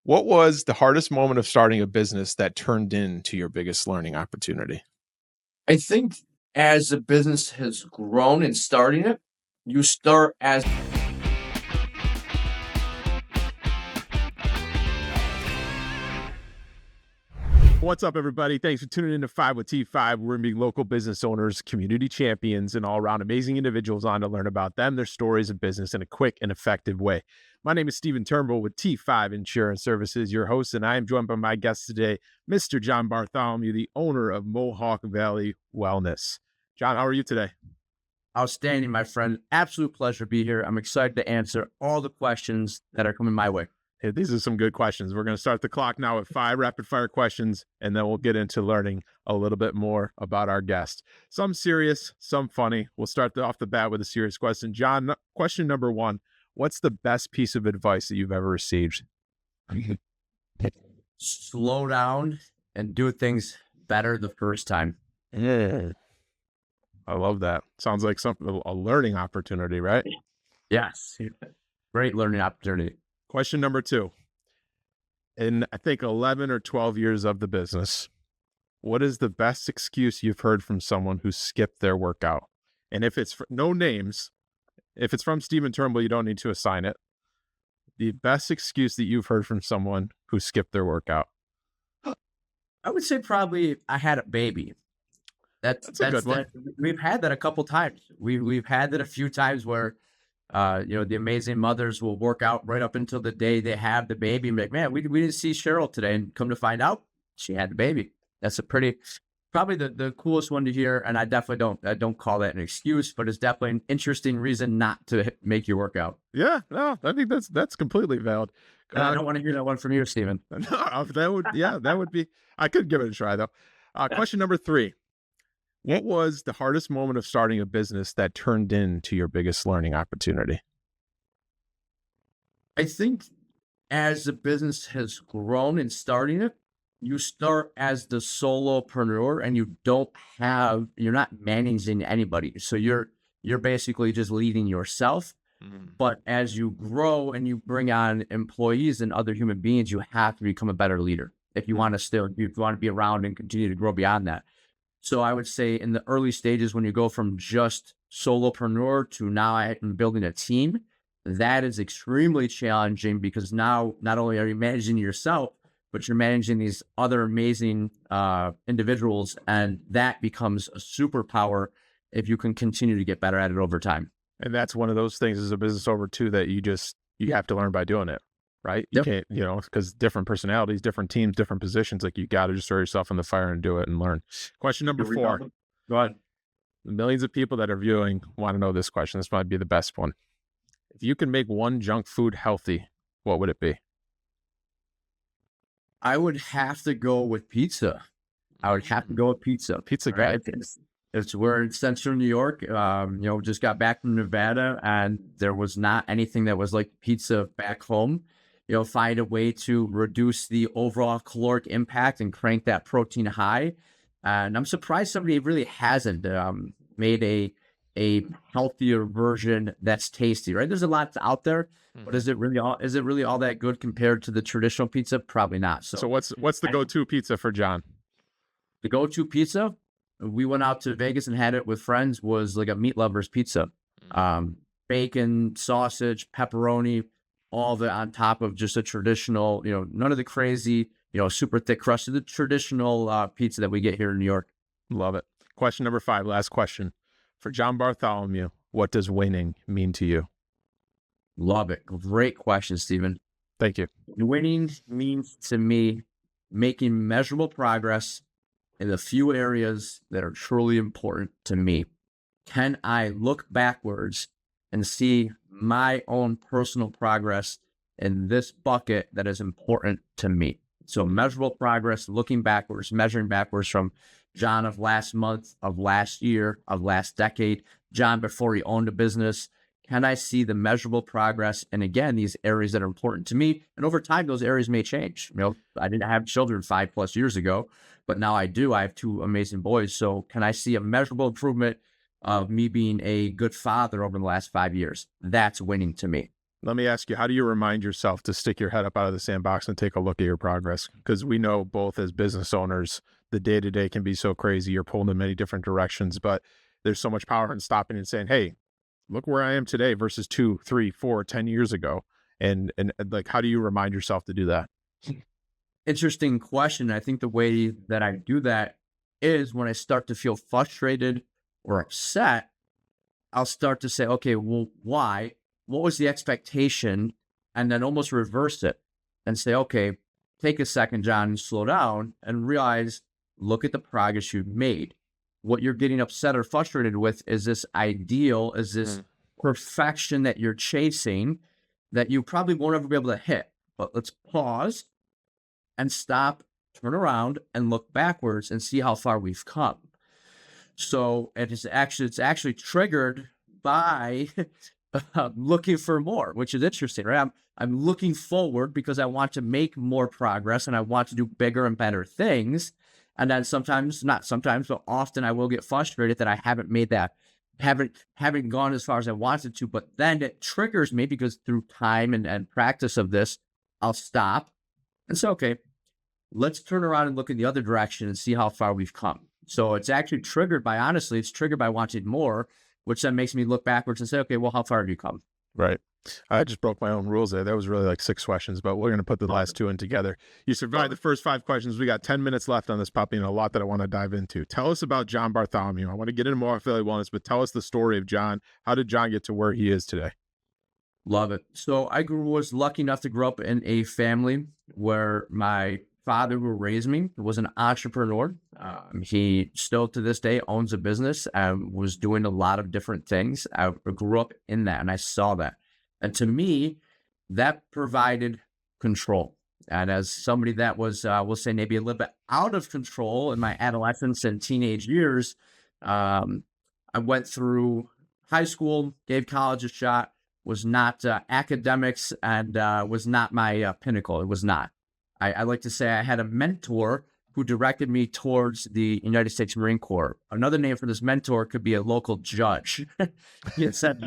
What was the hardest moment of starting a business that turned into your biggest learning opportunity? I think as the business has grown and starting it, you start as What's up, everybody? Thanks for tuning in to 5 with T5. We're being local business owners, community champions, and all around amazing individuals on to learn about them, their stories of business in a quick and effective way. My name is Stephen Turnbull with T5 Insurance Services, your host, and I am joined by my guest today, Mr. John Bartholomeo, the owner of Mohawk Valley Wellness. John, how are you today? outstanding, my friend. Absolute pleasure to be here. I'm excited to answer all the questions that are coming my way. Hey, these are some good questions. We're going to start the clock now with 5 rapid fire questions, and then we'll get into learning a little bit more about our guest. Some serious, some funny. We'll start off the bat with a serious question. John, question number 1. What's the best piece of advice that you've ever received? Slow down and do things better the first time. Yeah. I love that. Sounds like a learning opportunity, right? Yes. Great learning opportunity. Question number 2. In, I think, 11 or 12 years of the business, what is the best excuse you've heard from someone who skipped their workout? And if it's no names, if it's from Stephen Turnbull, you don't need to assign it. The best excuse that you've heard from someone who skipped their workout. I would say probably I had a baby. That's a good one. We've had that a couple times. We've had that a few times where the amazing mothers will work out right up until the day they have the baby and be like, man, we didn't see Cheryl today, and come to find out she had the baby. That's probably the coolest one to hear. And I definitely don't call that an excuse, but it's definitely an interesting reason not to make your workout. Yeah, no, I think that's completely valid. I don't want to hear that one from you, Stephen. No, that would be, I could give it a try though. Question number 3. What was the hardest moment of starting a business that turned into your biggest learning opportunity? I think as the business has grown and starting it, you start as the solopreneur and you're not managing anybody. So you're basically just leading yourself. But as you grow and you bring on employees and other human beings, you have to become a better leader if you want to be around and continue to grow beyond that. So I would say in the early stages, when you go from just solopreneur to now building a team, that is extremely challenging, because now not only are you managing yourself, but you're managing these other amazing individuals, and that becomes a superpower if you can continue to get better at it over time. And that's one of those things as a business owner too, that you have to learn by doing it, right? You can't, because different personalities, different teams, different positions, like you got to just throw yourself in the fire and do it and learn. Question number 4. Go ahead. The millions of people that are viewing want to know this question. This might be the best one. If you can make one junk food healthy, what would it be? I would have to go with pizza. Pizza, right? great. We're in central New York. Just got back from Nevada, and there was not anything that was like pizza back home. Find a way to reduce the overall caloric impact and crank that protein high. And I'm surprised somebody really hasn't made a healthier version that's tasty, right? There's a lot out there, but is it really all that good compared to the traditional pizza? Probably not. So what's the go-to pizza for John? The go-to pizza, we went out to Vegas and had it with friends, was like a meat lover's pizza. Bacon, sausage, pepperoni, all of it on top of just a traditional, none of the crazy, super thick crust, the traditional pizza that we get here in New York. Love it. Question number 5, last question. For John Bartholomew, what does winning mean to you? Love it. Great question, Stephen. Thank you. Winning means to me making measurable progress in the few areas that are truly important to me. Can I look backwards and see my own personal progress in this bucket that is important to me? So measurable progress, looking backwards, measuring backwards from John of last month, of last year, of last decade, John before he owned a business. Can I see the measurable progress? And again, these areas that are important to me. And over time, those areas may change. I didn't have children 5+ years ago, but now I do. I have 2 amazing boys. So can I see a measurable improvement of me being a good father over the last 5 years? That's winning to me. Let me ask you, how do you remind yourself to stick your head up out of the sandbox and take a look at your progress? Because we know both as business owners, the day to day can be so crazy. You're pulled in many different directions, but there's so much power in stopping and saying, hey, look where I am today versus 2, 3, 4, 10 years ago. And like, how do you remind yourself to do that? Interesting question. I think the way that I do that is when I start to feel frustrated or upset, I'll start to say, okay, well, why? What was the expectation? And then almost reverse it and say, okay, take a second, John, and slow down and realize, look at the progress you've made. What you're getting upset or frustrated with is this ideal, is this perfection that you're chasing that you probably won't ever be able to hit. But let's pause and stop, turn around and look backwards and see how far we've come. So it's actually triggered by looking for more, which is interesting, right? I'm looking forward because I want to make more progress and I want to do bigger and better things. And then sometimes, not sometimes, but often I will get frustrated that I haven't made that, haven't gone as far as I wanted to. But then it triggers me because through time and practice of this, I'll stop and say, okay, let's turn around and look in the other direction and see how far we've come. So it's actually triggered by, honestly, it's triggered by wanting more, which then makes me look backwards and say, okay, well, how far have you come? Right. I just broke my own rules there. That was really like 6 questions, but we're going to put the last 2 in together. You survived the first 5 questions. We got 10 minutes left on this puppy and a lot that I want to dive into. Tell us about John Bartholomeo. I want to get into Mohawk Valley Wellness, but tell us the story of John. How did John get to where he is today? Love it. So was lucky enough to grow up in a family where my father, who raised me, was an entrepreneur. He still to this day owns a business and was doing a lot of different things. I grew up in that and I saw that. And to me, that provided control. And as somebody that was, we'll say maybe a little bit out of control in my adolescence and teenage years, I went through high school, gave college a shot, was not academics and was not my pinnacle. It was not. I like to say I had a mentor who directed me towards the United States Marine Corps. Another name for this mentor could be a local judge. He said,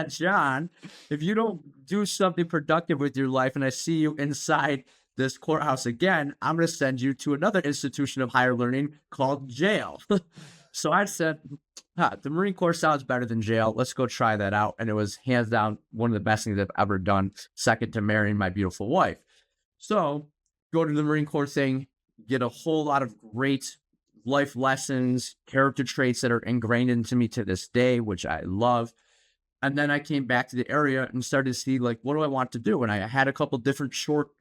John, if you don't do something productive with your life and I see you inside this courthouse again, I'm going to send you to another institution of higher learning called jail. So I said, the Marine Corps sounds better than jail. Let's go try that out. And it was hands down one of the best things I've ever done, second to marrying my beautiful wife. So go to the Marine Corps thing, get a whole lot of great life lessons, character traits that are ingrained into me to this day, which I love. And then I came back to the area and started to see, like, what do I want to do? And I had a couple different short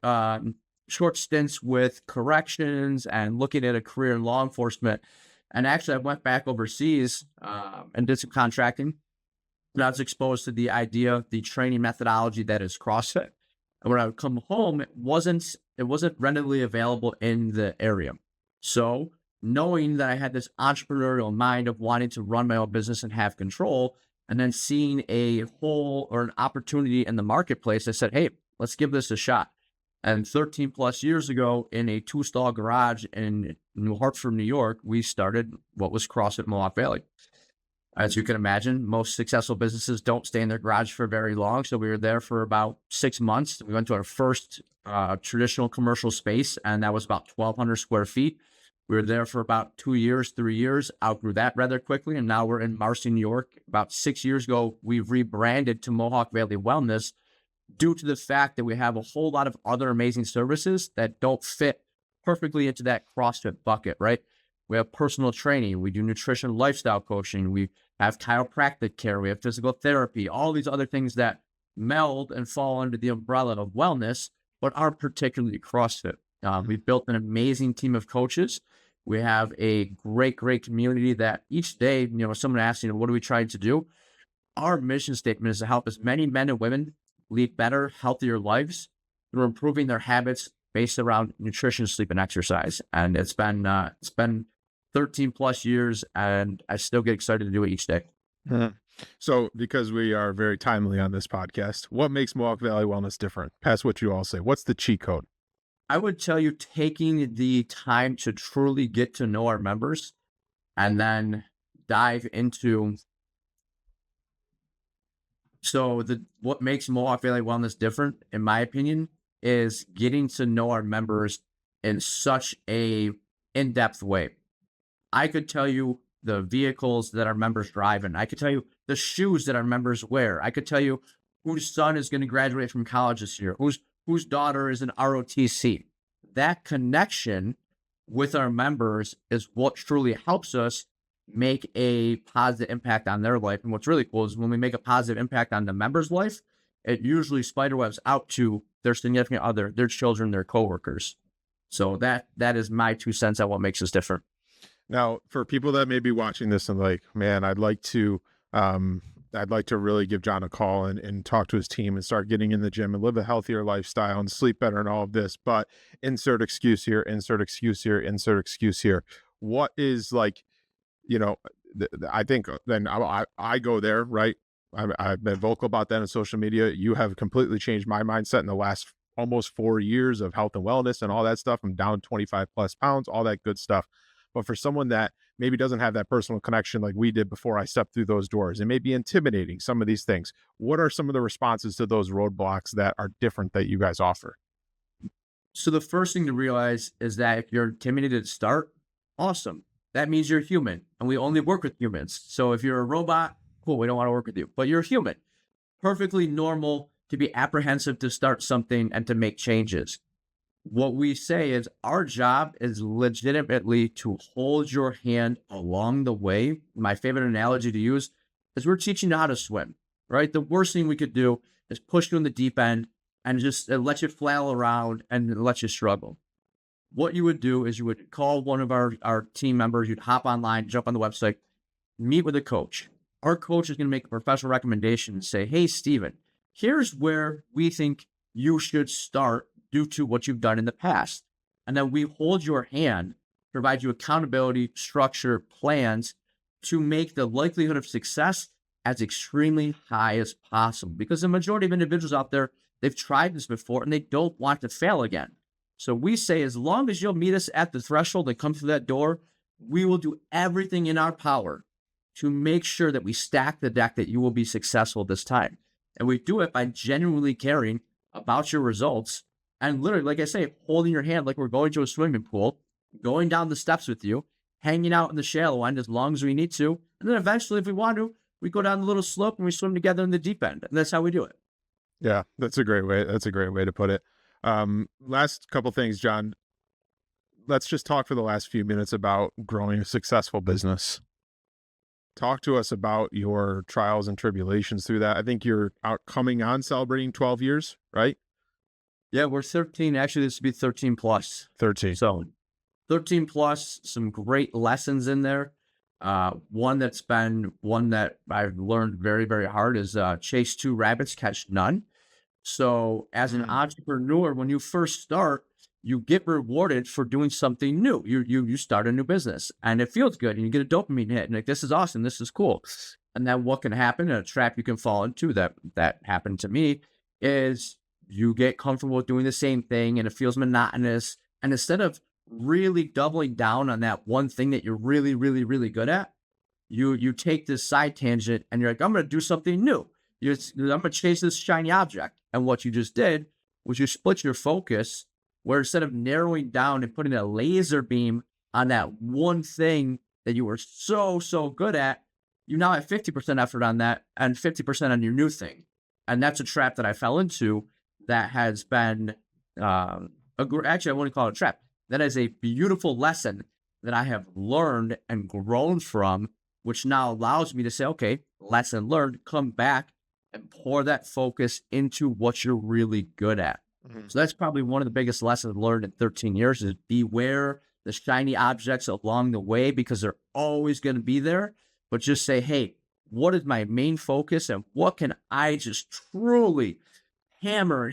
stints with corrections and looking at a career in law enforcement. And actually, I went back overseas and did some contracting. And I was exposed to the idea, the training methodology that is CrossFit. And when I would come home, it wasn't readily available in the area. So knowing that I had this entrepreneurial mind of wanting to run my own business and have control, and then seeing a hole or an opportunity in the marketplace, I said, hey, let's give this a shot. And 13 plus years ago, in a 2-stall garage in New Hartford, New York, we started what was CrossFit Mohawk Valley. As you can imagine, most successful businesses don't stay in their garage for very long. So we were there for about 6 months. We went to our first traditional commercial space, and that was about 1,200 square feet. We were there for about 2 years, 3 years, outgrew that rather quickly. And now we're in Marcy, New York. About 6 years ago, we rebranded to Mohawk Valley Wellness due to the fact that we have a whole lot of other amazing services that don't fit perfectly into that CrossFit bucket, right? We have personal training. We do nutrition, lifestyle coaching. We have chiropractic care. We have physical therapy, all these other things that meld and fall under the umbrella of wellness, but aren't particularly CrossFit. We've built an amazing team of coaches. We have a great community that each day, someone asks, what are we trying to do? Our mission statement is to help as many men and women lead better, healthier lives through improving their habits based around nutrition, sleep, and exercise. And it's been 13 plus years, and I still get excited to do it each day. So, because we are very timely on this podcast, what makes Mohawk Valley Wellness different? Past what you all say, what's the cheat code? I would tell you taking the time to truly get to know our members and then dive into So what makes Mohawk Valley Wellness different, in my opinion, is getting to know our members in such a in-depth way. I could tell you the vehicles that our members drive in. I could tell you the shoes that our members wear. I could tell you whose son is going to graduate from college this year, whose daughter is an ROTC. That connection with our members is what truly helps us make a positive impact on their life. And what's really cool is when we make a positive impact on the member's life, it usually spiderwebs out to their significant other, their children, their coworkers. So that is my 2 cents on what makes us different. Now, for people that may be watching this and like, man, I'd like to really give John a call and talk to his team and start getting in the gym and live a healthier lifestyle and sleep better and all of this, but insert excuse here, insert excuse here, insert excuse here. What is like, you know, I think then I go there, right? I've been vocal about that on social media. You have completely changed my mindset in the last almost 4 years of health and wellness and all that stuff. I'm down 25 plus pounds, all that good stuff. But for someone that maybe doesn't have that personal connection like we did before I stepped through those doors, it may be intimidating, some of these things. What are some of the responses to those roadblocks that are different that you guys offer? So the first thing to realize is that if you're intimidated to start, awesome. That means you're human and we only work with humans. So if you're a robot, cool, we don't want to work with you, but you're human. Perfectly normal to be apprehensive to start something and to make changes. What we say is our job is legitimately to hold your hand along the way. My favorite analogy to use is we're teaching you how to swim, right? The worst thing we could do is push you in the deep end and just let you flail around and let you struggle. What you would do is you would call one of our team members, you'd hop online, jump on the website, meet with a coach. Our coach is going to make a professional recommendation and say, hey, Steven, here's where we think you should start due to what you've done in the past. And then we hold your hand, provide you accountability, structure, plans to make the likelihood of success as extremely high as possible. Because the majority of individuals out there, they've tried this before and they don't want to fail again. So we say, as long as you'll meet us at the threshold and come through that door, we will do everything in our power to make sure that we stack the deck that you will be successful this time. And we do it by genuinely caring about your results and literally, like I say, holding your hand like we're going to a swimming pool, going down the steps with you, hanging out in the shallow end as long as we need to. And then eventually, if we want to, we go down the little slope and we swim together in the deep end. And that's how we do it. Yeah, that's a great way. That's a great way to put it. Last couple things, John. Let's just talk for the last few minutes about growing a successful business. Talk to us about your trials and tribulations through that. I think you're coming on celebrating 12 years, right? Yeah, we're 13. Actually, this would be 13 plus. 13. So 13 plus, some great lessons in there. One that I've learned very, very hard is chase 2 rabbits, catch none. So as an entrepreneur, when you first start, you get rewarded for doing something new. You start a new business and it feels good and you get a dopamine hit and like, this is awesome. This is cool. And then what can happen, a trap you can fall into that happened to me, is you get comfortable with doing the same thing and it feels monotonous. And instead of really doubling down on that one thing that you're really, really, really good at, you take this side tangent and you're like, I'm going to do something new. I'm going to chase this shiny object. And what you just did was you split your focus, where instead of narrowing down and putting a laser beam on that one thing that you were so, so good at, you now have 50% effort on that and 50% on your new thing. And that's a trap that I fell into that has been, actually, I wouldn't call it a trap. That is a beautiful lesson that I have learned and grown from, which now allows me to say, okay, lesson learned, come back and pour that focus into what you're really good at. Mm-hmm. So that's probably one of the biggest lessons learned in 13 years is beware the shiny objects along the way, because they're always going to be there. But just say, hey, what is my main focus and what can I just truly hammer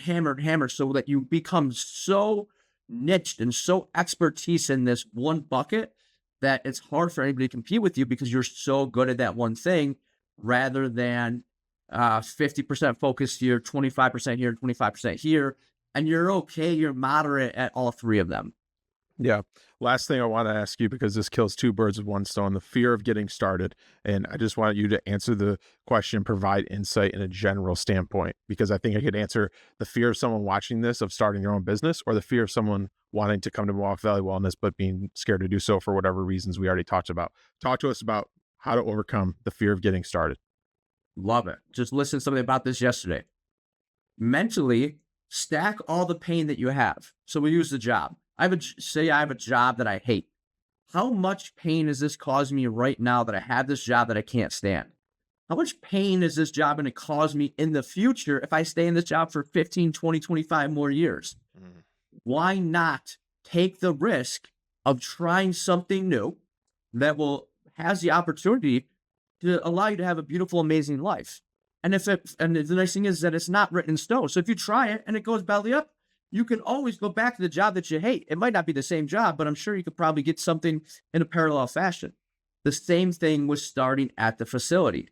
so that you become so niched and so expertise in this one bucket that it's hard for anybody to compete with you because you're so good at that one thing, rather than 50% focus here, 25% here, 25% here. And you're okay, you're moderate at all 3 of them. Yeah. Last thing I want to ask you, because this kills two birds with one stone, the fear of getting started. And I just want you to answer the question, provide insight in a general standpoint, because I think I could answer the fear of someone watching this of starting their own business, or the fear of someone wanting to come to Mohawk Valley Wellness, but being scared to do so for whatever reasons we already talked about. Talk to us about how to overcome the fear of getting started. Love it. Just listened to something about this yesterday. Mentally, stack all the pain that you have. So we use the job. Say I have a job that I hate. How much pain is this causing me right now that I have this job that I can't stand? How much pain is this job going to cause me in the future if I stay in this job for 15, 20, 25 more years? Mm. Why not take the risk of trying something new that has the opportunity to allow you to have a beautiful, amazing life? And the nice thing is that it's not written in stone. So if you try it and it goes belly up, you can always go back to the job that you hate. It might not be the same job, but I'm sure you could probably get something in a parallel fashion. The same thing was starting at the facility.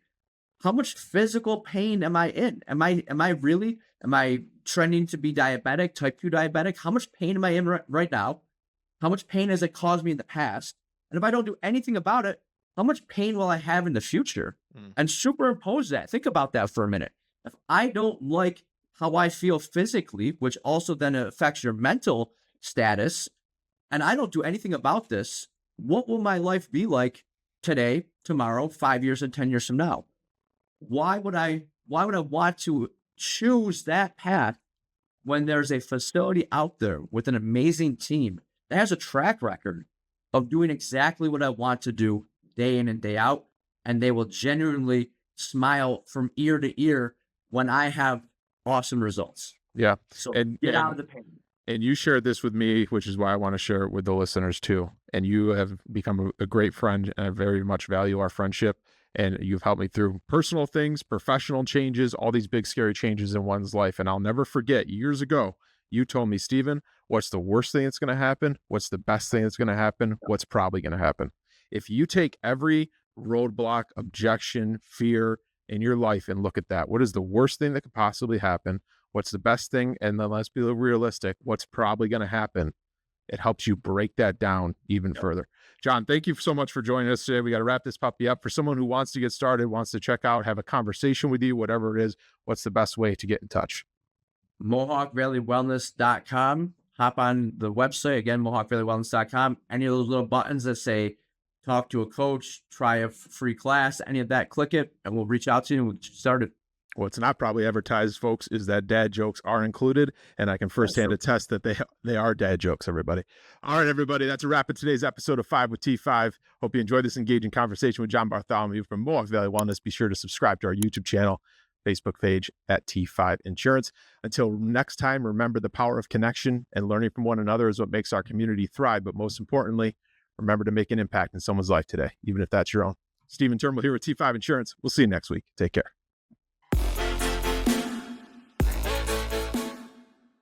How much physical pain am I in? Am I trending to be diabetic, type 2 diabetic? How much pain am I in right now? How much pain has it caused me in the past? And if I don't do anything about it, how much pain will I have in the future? And superimpose that. Think about that for a minute. If I don't like how I feel physically, which also then affects your mental status, and I don't do anything about this, what will my life be like today, tomorrow, 5 years, and 10 years from now? Why would I want to choose that path when there's a facility out there with an amazing team that has a track record of doing exactly what I want to do day in and day out, and they will genuinely smile from ear to ear when I have awesome results. Yeah. So And get out of the pain. And you shared this with me, which is why I want to share it with the listeners too. And you have become a great friend, and I very much value our friendship. And you've helped me through personal things, professional changes, all these big, scary changes in one's life. And I'll never forget, years ago, you told me, Stephen, what's the worst thing that's going to happen? What's the best thing that's going to happen? What's probably going to happen? If you take every roadblock, objection, fear in your life and look at that, what is the worst thing that could possibly happen? What's the best thing? And then let's be realistic. What's probably going to happen? It helps you break that down even further. John, thank you so much for joining us today. We got to wrap this puppy up. For someone who wants to get started, wants to check out, have a conversation with you, whatever it is, what's the best way to get in touch? MohawkValleyWellness.com. Hop on the website, again, MohawkValleyWellness.com. Any of those little buttons that say talk to a coach, try a free class, any of that, click it, and we'll reach out to you and we'll get you started. What's not probably advertised, folks, is that dad jokes are included, and I can firsthand attest that they are dad jokes, everybody. All right, everybody, that's a wrap of today's episode of 5 with T5. Hope you enjoyed this engaging conversation with John Bartholomeo from Mohawk Valley Wellness. Be sure to subscribe to our YouTube channel, Facebook page at T5 Insurance. Until next time, remember the power of connection and learning from one another is what makes our community thrive. But most importantly, remember to make an impact in someone's life today, even if that's your own. Stephen Turnbull here with T5 Insurance. We'll see you next week. Take care.